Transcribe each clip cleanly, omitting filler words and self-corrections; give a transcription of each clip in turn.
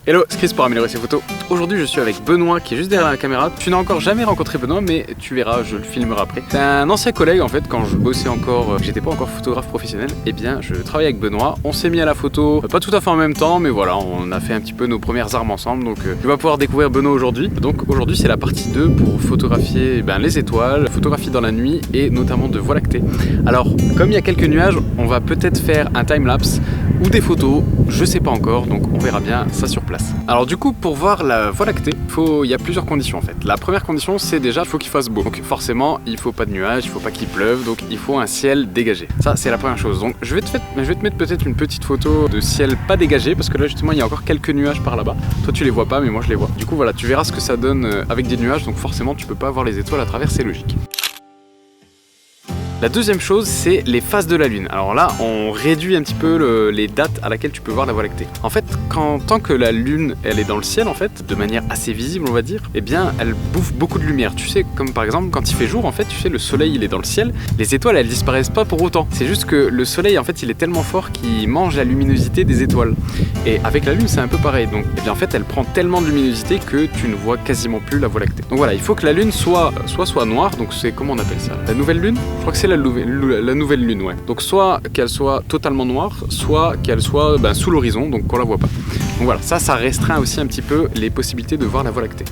Hello, c'est Chris pour améliorer ses photos. Aujourd'hui je suis avec Benoît qui est juste derrière la caméra. Tu n'as encore jamais rencontré Benoît mais tu verras, je le filmerai après. C'est un ancien collègue en fait quand je bossais encore, j'étais pas encore photographe professionnel. Et bien je travaillais avec Benoît, on s'est mis à la photo, pas tout à fait en même temps mais voilà, on a fait un petit peu nos premières armes ensemble. Donc tu vas pouvoir découvrir Benoît aujourd'hui. Donc aujourd'hui c'est la partie 2 pour photographier les étoiles, photographie dans la nuit et notamment de Voie lactée. Alors comme il y a quelques nuages, on va peut-être faire un timelapse ou des photos, je sais pas encore, donc on verra bien ça sur place. Alors du coup pour voir la Voie lactée, il y a plusieurs conditions en fait. La première condition c'est déjà il faut qu'il fasse beau. Donc forcément il faut pas de nuages, il faut pas qu'il pleuve, donc il faut un ciel dégagé. Ça c'est la première chose. Donc je vais te mettre peut-être une petite photo de ciel pas dégagé parce que là justement il y a encore quelques nuages par là-bas. Toi tu les vois pas mais moi je les vois. Du coup voilà, tu verras ce que ça donne avec des nuages, donc forcément tu peux pas voir les étoiles à travers, c'est logique. La deuxième chose, c'est les phases de la Lune. Alors là, on réduit un petit peu les dates à laquelle tu peux voir la Voie lactée. En fait, tant que la Lune, elle est dans le ciel, en fait, de manière assez visible, on va dire, eh bien, elle bouffe beaucoup de lumière. Tu sais, comme par exemple, quand il fait jour, en fait, tu sais, le soleil, il est dans le ciel, les étoiles, elles disparaissent pas pour autant. C'est juste que le soleil, en fait, il est tellement fort qu'il mange la luminosité des étoiles. Et avec la Lune, c'est un peu pareil. Donc, eh bien, en fait, elle prend tellement de luminosité que tu ne vois quasiment plus la Voie lactée. Donc voilà, il faut que la Lune soit noire. Donc c'est, comment on appelle ça? La nouvelle Lune? Je crois que c'est la nouvelle lune, ouais. Donc soit qu'elle soit totalement noire, soit qu'elle soit sous l'horizon, donc qu'on la voit pas. Donc voilà, ça restreint aussi un petit peu les possibilités de voir la Voie lactée.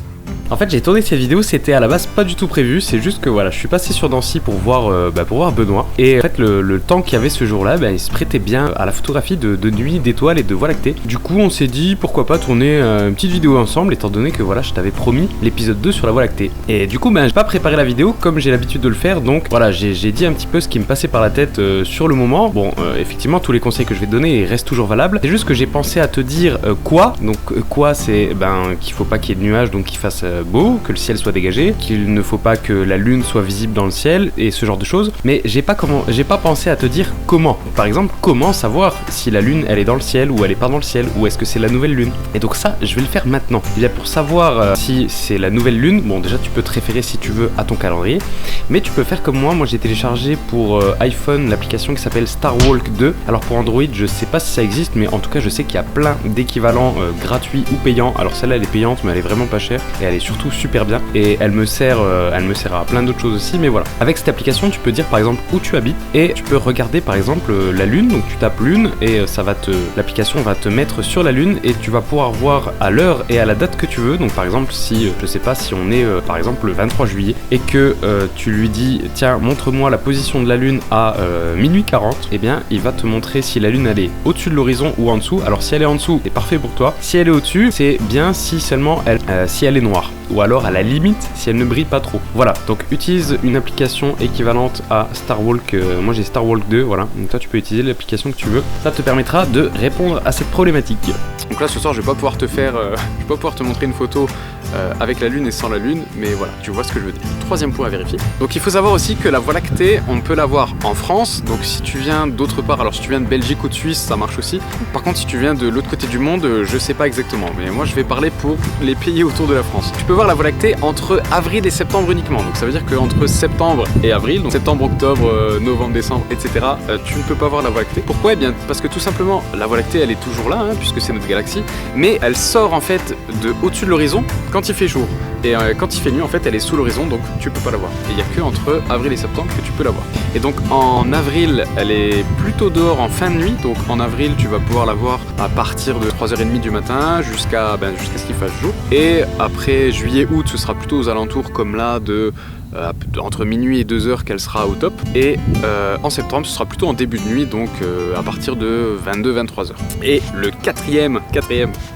En fait, j'ai tourné cette vidéo, c'était à la base pas du tout prévu, c'est juste que voilà, je suis passé sur Nancy pour voir Benoît. Et en fait, le temps qu'il y avait ce jour-là, il se prêtait bien à la photographie de nuit, d'étoiles et de Voie lactée. Du coup, on s'est dit pourquoi pas tourner une petite vidéo ensemble, étant donné que voilà, je t'avais promis l'épisode 2 sur la Voie lactée. Et du coup, j'ai pas préparé la vidéo comme j'ai l'habitude de le faire, donc voilà, j'ai dit un petit peu ce qui me passait par la tête sur le moment. Bon, effectivement, tous les conseils que je vais te donner restent toujours valables. C'est juste que j'ai pensé à te dire quoi. Donc quoi, c'est qu'il faut pas qu'il y ait de nuages, donc qu'il fasse beau, que le ciel soit dégagé, qu'il ne faut pas que la lune soit visible dans le ciel et ce genre de choses, mais j'ai pas pensé à te dire comment. Par exemple, comment savoir si la lune elle est dans le ciel ou elle est pas dans le ciel, ou est-ce que c'est la nouvelle lune. Et donc ça, je vais le faire maintenant. Et bien pour savoir si c'est la nouvelle lune, bon déjà tu peux te référer si tu veux à ton calendrier, mais tu peux faire comme moi j'ai téléchargé pour iPhone l'application qui s'appelle Starwalk 2. Alors pour Android, je sais pas si ça existe, mais en tout cas je sais qu'il y a plein d'équivalents gratuits ou payants. Alors celle-là elle est payante, mais elle est vraiment pas chère et elle est surtout super bien et elle me sert à plein d'autres choses aussi. Mais voilà, avec cette application tu peux dire par exemple où tu habites et tu peux regarder par exemple la lune. Donc tu tapes lune et l'application va te mettre sur la lune et tu vas pouvoir voir à l'heure et à la date que tu veux. Donc par exemple si je sais pas, si on est par exemple le 23 juillet et que tu lui dis tiens montre-moi la position de la lune à minuit 40, et bien il va te montrer si la lune elle est au-dessus de l'horizon ou en dessous. Alors si elle est en dessous, c'est parfait pour toi. Si elle est au-dessus, c'est bien si seulement si elle est noire, ou alors à la limite si elle ne brille pas trop. Voilà, donc utilise une application équivalente à Starwalk. Moi j'ai Starwalk 2, voilà. Donc toi tu peux utiliser l'application que tu veux. Ça te permettra de répondre à cette problématique. Donc là ce soir je vais pas pouvoir te montrer une photo avec la lune et sans la lune, mais voilà, tu vois ce que je veux dire. Troisième point à vérifier. Donc il faut savoir aussi que la Voie lactée, on peut la voir en France. Donc si tu viens d'autre part, alors si tu viens de Belgique ou de Suisse, ça marche aussi. Par contre si tu viens de l'autre côté du monde, je sais pas exactement, mais moi je vais parler pour les pays autour de la France. Tu peux voir la Voie lactée entre avril et septembre uniquement. Donc ça veut dire qu'entre septembre et avril, donc septembre, octobre, novembre, décembre, etc., tu ne peux pas voir la Voie lactée. Pourquoi? Eh bien parce que tout simplement la Voie lactée elle est toujours là, puisque c'est notre galaxie, mais elle sort en fait de au-dessus de l'horizon quand il fait jour. Et quand il fait nuit en fait elle est sous l'horizon, donc tu peux pas la voir. Et il n'y a que entre avril et septembre que tu peux la voir. Et donc en avril elle est plutôt dehors en fin de nuit. Donc en avril tu vas pouvoir la voir à partir de 3h30 du matin jusqu'à ce qu'il fasse jour. Et après juillet, août ce sera plutôt aux alentours comme là entre minuit et 2h qu'elle sera au top. Et en septembre ce sera plutôt en début de nuit, donc à partir de 22-23h. Et le quatrième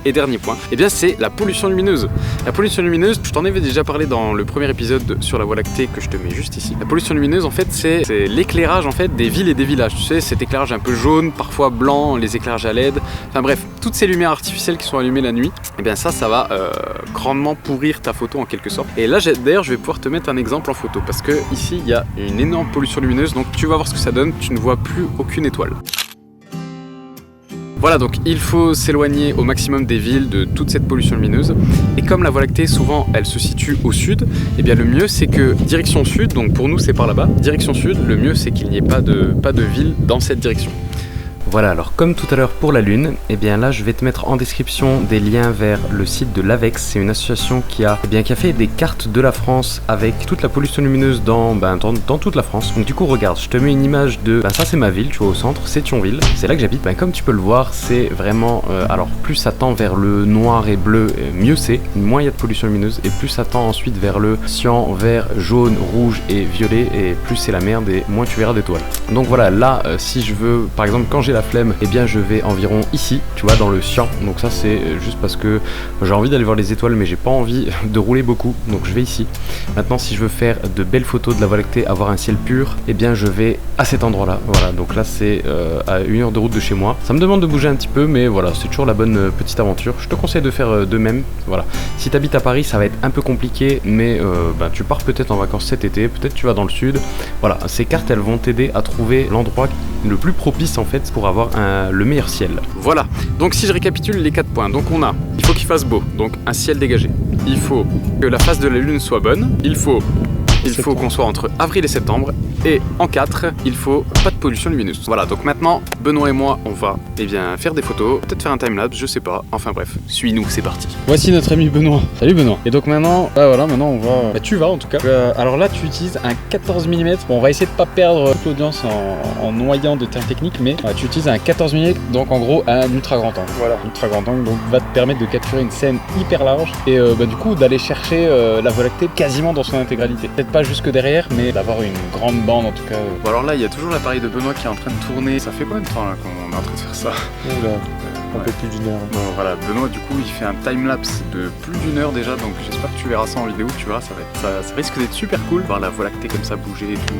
et dernier point, eh bien c'est la pollution lumineuse. La pollution lumineuse, je t'en avais déjà parlé dans le premier épisode sur la Voie lactée que je te mets juste ici. La pollution lumineuse en fait c'est l'éclairage en fait des villes et des villages. Tu sais, cet éclairage un peu jaune, parfois blanc, les éclairages à LED, enfin bref, toutes ces lumières artificielles qui sont allumées la nuit, eh bien ça va grandement pourrir ta photo en quelque sorte. Et là d'ailleurs je vais pouvoir te mettre un exemple en photo parce que ici il y a une énorme pollution lumineuse, donc tu vas voir ce que ça donne, tu ne vois plus aucune étoile. Voilà, donc il faut s'éloigner au maximum des villes de toute cette pollution lumineuse. Et comme la Voie lactée, souvent, elle se situe au sud, et bien le mieux, c'est que direction sud, donc pour nous, c'est par là-bas, direction sud, le mieux, c'est qu'il n'y ait pas de ville dans cette direction. Voilà, alors comme tout à l'heure pour la Lune, et bien là je vais te mettre en description des liens vers le site de l'AVEX. C'est une association qui a fait des cartes de la France avec toute la pollution lumineuse dans toute la France. Donc du coup regarde, je te mets une image de... ça c'est ma ville, tu vois, au centre, c'est Thionville. C'est là que j'habite. Comme tu peux le voir, c'est vraiment... alors plus ça tend vers le noir et bleu, mieux c'est. Moins il y a de pollution lumineuse. Et plus ça tend ensuite vers le cyan, vert, jaune, rouge et violet. Et plus c'est la merde et moins tu verras d'étoiles. Donc voilà, là si je veux, par exemple quand j'ai la flemme, et bien je vais environ ici, tu vois, dans le cyan. Donc ça c'est juste parce que j'ai envie d'aller voir les étoiles mais j'ai pas envie de rouler beaucoup, donc je vais ici. Maintenant si je veux faire de belles photos de la Voie lactée, avoir un ciel pur, et bien je vais à cet endroit là. Voilà, donc là c'est à 1 heure de route de chez moi. Ça me demande de bouger un petit peu, mais voilà, c'est toujours la bonne petite aventure. Je te conseille de faire de même. Voilà, si tu habites à Paris ça va être un peu compliqué, mais tu pars peut-être en vacances cet été, peut-être tu vas dans le sud. Voilà, ces cartes elles vont t'aider à trouver l'endroit le plus propice en fait pour avoir le meilleur ciel. Voilà, donc si je récapitule les 4 points, donc on a, il faut qu'il fasse beau, donc un ciel dégagé. Il faut que la face de la lune soit bonne. Il faut qu'on soit entre avril et septembre. Et en 4, il faut pas de pollution lumineuse. Voilà, donc maintenant, Benoît et moi, on va faire des photos, peut-être faire un timelapse, je sais pas. Enfin bref, suis-nous, c'est parti. Voici notre ami Benoît. Salut Benoît. Et donc maintenant, maintenant on va... tu vas en tout cas. Alors là, tu utilises un 14 mm. Bon, on va essayer de pas perdre toute l'audience en noyant de termes techniques, mais tu utilises un 14 mm, donc en gros un ultra grand angle. Voilà, ultra grand angle, donc va te permettre de capturer une scène hyper large et du coup d'aller chercher la Voie lactée quasiment dans son intégralité. Peut-être pas jusque derrière, mais d'avoir une grande bande en tout cas. Bon alors là, il y a toujours l'appareil de Benoît qui est en train de tourner. Ça fait combien de temps là qu'on est en train de faire ça? Oula, un peu plus d'1 heure. Bon voilà, Benoît du coup il fait un timelapse de plus d'1 heure déjà, donc j'espère que tu verras ça en vidéo, tu verras, ça risque d'être super cool, voir la Voie lactée comme ça bouger et tout.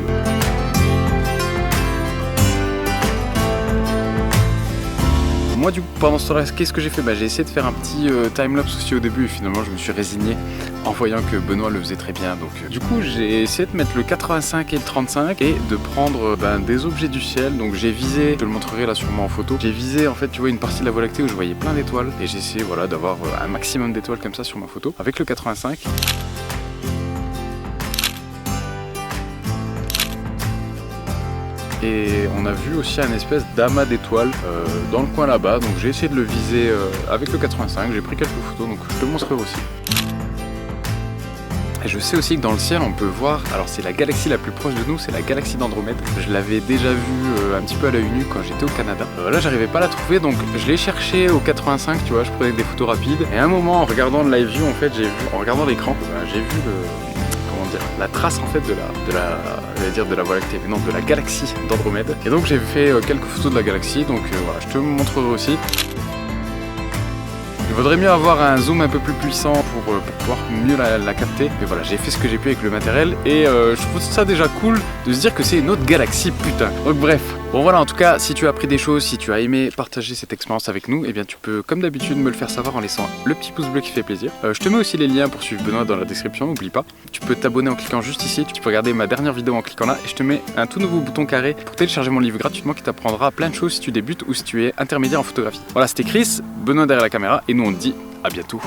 Moi du coup pendant ce temps-là, qu'est-ce que j'ai fait? J'ai essayé de faire un petit timelapse aussi au début et finalement je me suis résigné en voyant que Benoît le faisait très bien. Donc du coup j'ai essayé de mettre le 85 et le 35 et de prendre des objets du ciel. Donc j'ai visé, je te le montrerai là sûrement en photo, j'ai visé en fait tu vois une partie de la Voie lactée où je voyais plein d'étoiles et j'ai essayé voilà d'avoir un maximum d'étoiles comme ça sur ma photo avec le 85. Et on a vu aussi un espèce d'amas d'étoiles dans le coin là-bas, donc j'ai essayé de le viser avec le 85, j'ai pris quelques photos, donc je te le montrerai aussi. Et je sais aussi que dans le ciel on peut voir, alors c'est la galaxie la plus proche de nous, c'est la galaxie d'Andromède. Je l'avais déjà vue un petit peu à l'œil nu quand j'étais au Canada. Là j'arrivais pas à la trouver, donc je l'ai cherchée au 85, tu vois, je prenais des photos rapides. Et à un moment en regardant le live view en fait, en regardant l'écran, j'ai vu la trace en fait de la Voie lactée, mais non, de la galaxie d'Andromède. Et donc j'ai fait quelques photos de la galaxie, donc voilà, je te montrerai aussi. Il vaudrait mieux avoir un zoom un peu plus puissant pour pouvoir mieux la capter. Mais voilà, j'ai fait ce que j'ai pu avec le matériel et je trouve ça déjà cool de se dire que c'est une autre galaxie, putain. Donc bref, bon voilà, en tout cas, si tu as appris des choses, si tu as aimé partager cette expérience avec nous, eh bien tu peux comme d'habitude me le faire savoir en laissant le petit pouce bleu qui fait plaisir. Je te mets aussi les liens pour suivre Benoît dans la description, n'oublie pas. Tu peux t'abonner en cliquant juste ici, tu peux regarder ma dernière vidéo en cliquant là et je te mets un tout nouveau bouton carré pour télécharger mon livre gratuitement qui t'apprendra plein de choses si tu débutes ou si tu es intermédiaire en photographie. Voilà, c'était Chris, Benoît derrière la caméra et nous on te dit à bientôt.